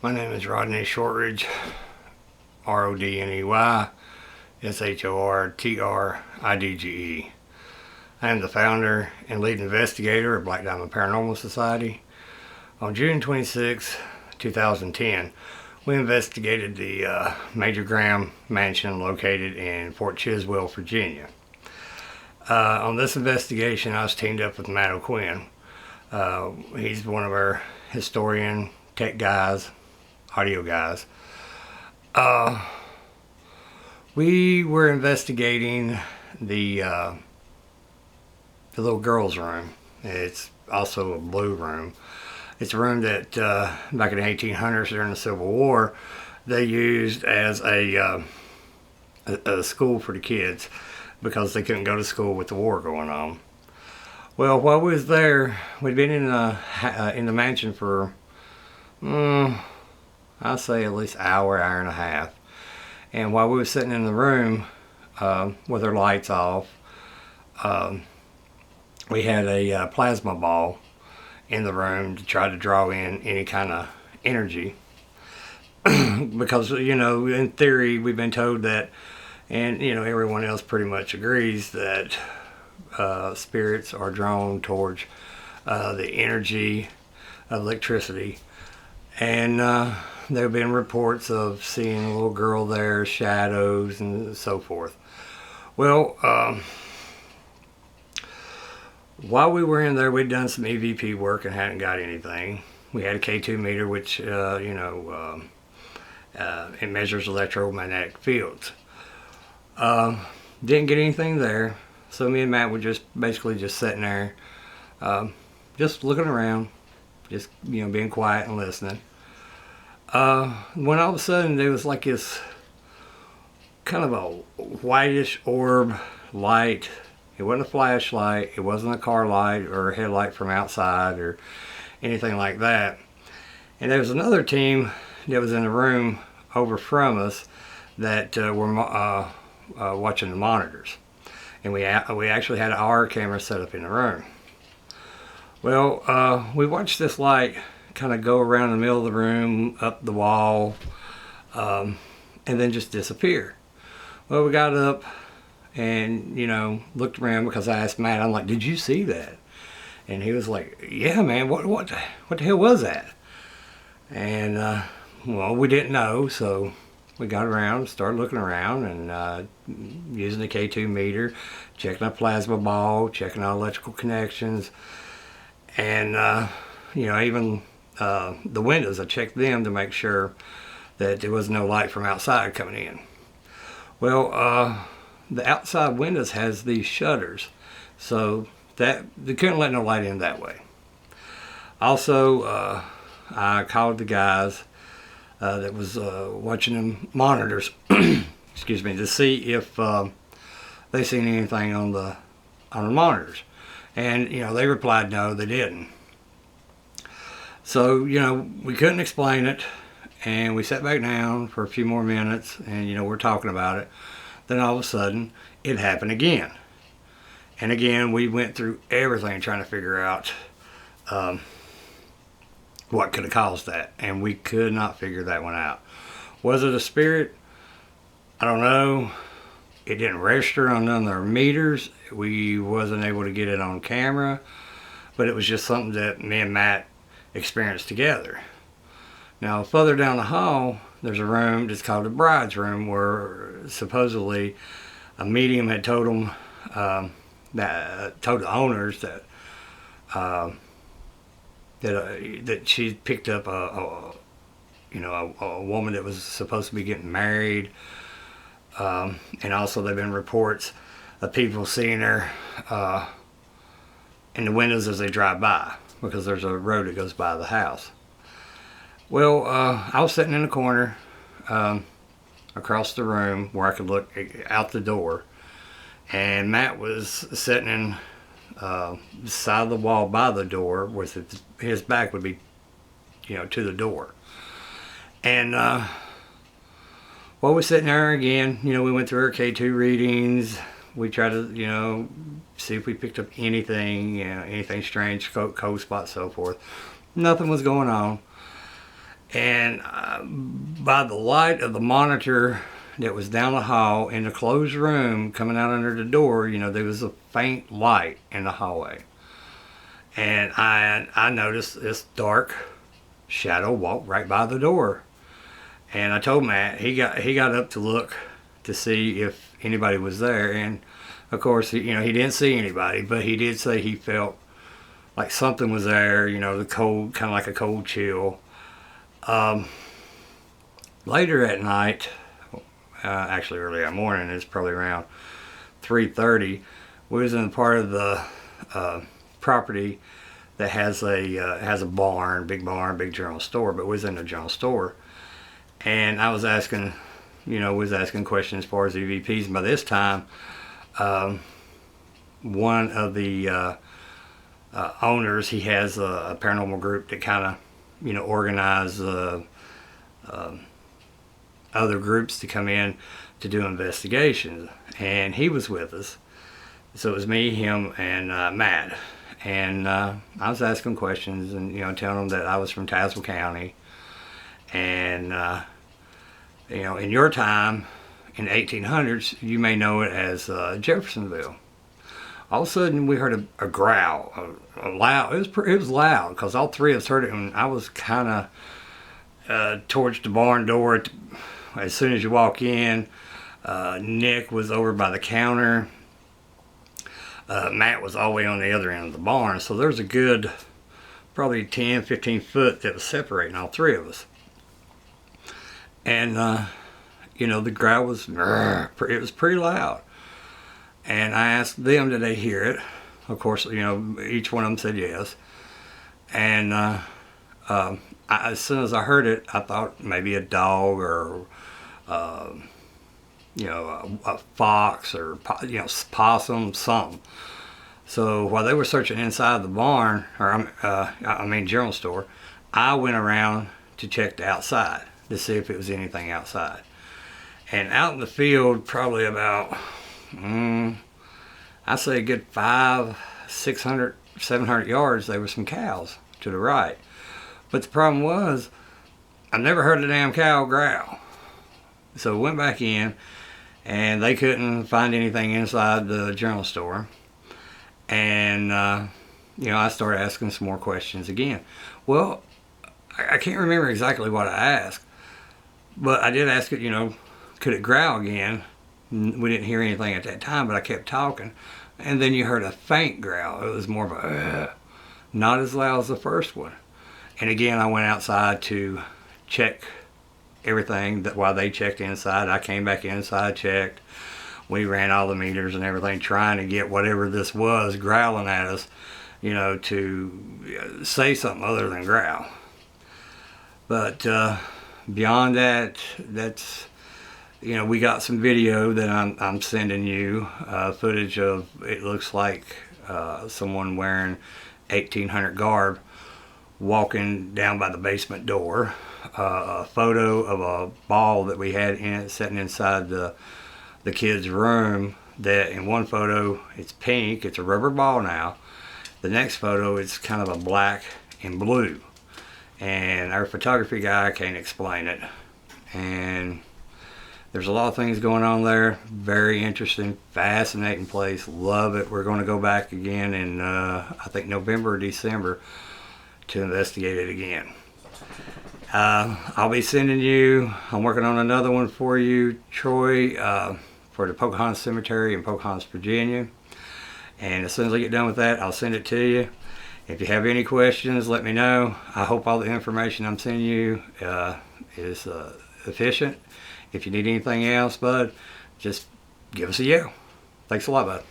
My name is Rodney Shortridge, RODNEY SHORTRIDGE. I am the founder and lead investigator of Black Diamond Paranormal Society. On June 26, 2010, we investigated the Major Graham mansion located in Fort Chiswell, Virginia. On this investigation, I was teamed up with Matt O'Quinn. He's one of our historian, tech guys, audio guys. We were investigating the little girl's room. It's also a blue room. It's a room that back in the 1800s during the Civil War they used as a school for the kids because they couldn't go to school with the war going on. Well, while we was there, we'd been in the mansion for I'd say at least hour and a half. And while we were sitting in the room with our lights off, we had a plasma ball in the room to try to draw in any kind of energy. Because, in theory, we've been told that, and, everyone else pretty much agrees that spirits are drawn towards the energy of electricity. And there have been reports of seeing a little girl there, shadows, and so forth. Well, while we were in there, we'd done some EVP work and hadn't got anything. We had a K2 meter, which, it measures electromagnetic fields. Didn't get anything there, so me and Matt were just sitting there, just looking around, just, being quiet and listening. When all of a sudden there was like this kind of a whitish orb light. It wasn't a flashlight, it wasn't a car light or a headlight from outside or anything like that. And there was another team that was in the room over from us that were watching the monitors. And we actually had our camera set up in the room. Well, we watched this light kind of go around the middle of the room, up the wall, and then just disappear. Well, we got up and, looked around because I asked Matt, I'm like, did you see that? And he was like, yeah, man, what the hell was that? And, well, we didn't know, so we got around, started looking around and using the K2 meter, checking our plasma ball, checking our electrical connections, and, even the windows, I checked them to make sure that there was no light from outside coming in. Well, the outside windows has these shutters, so that they couldn't let no light in that way. Also, I called the guys that was watching them monitors, excuse me, to see if they seen anything on the monitors, and they replied no, they didn't. So, we couldn't explain it, and we sat back down for a few more minutes, and, we're talking about it. Then all of a sudden, it happened again. And again, we went through everything trying to figure out what could have caused that, and we could not figure that one out. Was it a spirit? I don't know. It didn't register on none of our meters. We wasn't able to get it on camera, but it was just something that me and Matt experienced together. Now, further down the hall, there's a room that's called the bride's room, where supposedly a medium had told them, told the owners that that she picked up a woman that was supposed to be getting married, and also there've been reports of people seeing her in the windows as they drive by, because there's a road that goes by the house. Well, I was sitting in the corner across the room where I could look out the door, and Matt was sitting in the side of the wall by the door, with his back would be, to the door. And while we're sitting there again, we went through our K2 readings. We tried to, see if we picked up anything, anything strange, cold spot, so forth. Nothing was going on. And by the light of the monitor that was down the hall in the closed room coming out under the door, you know, there was a faint light in the hallway. And I noticed this dark shadow walk right by the door. And I told Matt, he got up to look to see if anybody was there. And of course, you know, he didn't see anybody, but he did say he felt like something was there, you know, the cold, kind of like a cold chill. Later at night, actually early that morning, it's probably around 3:30, we was in a part of the property that has a barn, big general store, but we was in a general store. And I was asking, you know, questions as far as EVPs. And by this time, one of the owners, he has a paranormal group that kind of, you know, organize other groups to come in to do investigations. And he was with us. So it was me, him, and Matt. And I was asking questions and, you know, telling them that I was from Tazewell County. And, you know, in your time, in the 1800s, you may know it as Jeffersonville. All of a sudden, we heard a growl, a loud. It was loud because all three of us heard it, and I was kind of towards the barn door. As soon as you walk in, Nick was over by the counter. Matt was all the way on the other end of the barn, so there's a good probably 10, 15 foot that was separating all three of us. And, you know, the growl was, it was pretty loud. And I asked them, did they hear it? Of course, you know, each one of them said yes. And as soon as I heard it, I thought maybe a dog or, you know, a fox or, you know, possum, something. So while they were searching inside the barn, or general store, I went around to check the outside to see if it was anything outside. And out in the field, probably about, I'd say a good 500, 600, 700 yards, there were some cows to the right. But the problem was, I never heard a damn cow growl. So we went back in, and they couldn't find anything inside the general store. And, you know, I started asking some more questions again. Well, I can't remember exactly what I asked, but I did ask it, you know, could it growl again? We didn't hear anything at that time, but I kept talking. And then you heard a faint growl. It was more of a, not as loud as the first one. And again, I went outside to check everything. That while they checked inside, I came back inside, checked. We ran all the meters and everything, trying to get whatever this was growling at us, you know, to say something other than growl. But beyond that, that's, you know, we got some video that I'm sending you, footage of, it looks like someone wearing 1800 garb walking down by the basement door. A photo of a ball that we had sitting inside the kid's room, that in one photo it's pink, it's a rubber ball now. The next photo it's kind of a black and blue. And our photography guy can't explain it. And there's a lot of things going on there. Very interesting, fascinating place. Love it. We're going to go back again in, I think, November or December to investigate it again. I'll be sending you, I'm working on another one for you, Troy, for the Pocahontas Cemetery in Pocahontas, Virginia. And as soon as I get done with that, I'll send it to you. If you have any questions, let me know. I hope all the information I'm sending you is efficient. If you need anything else, bud, just give us a yell. Thanks a lot, bud.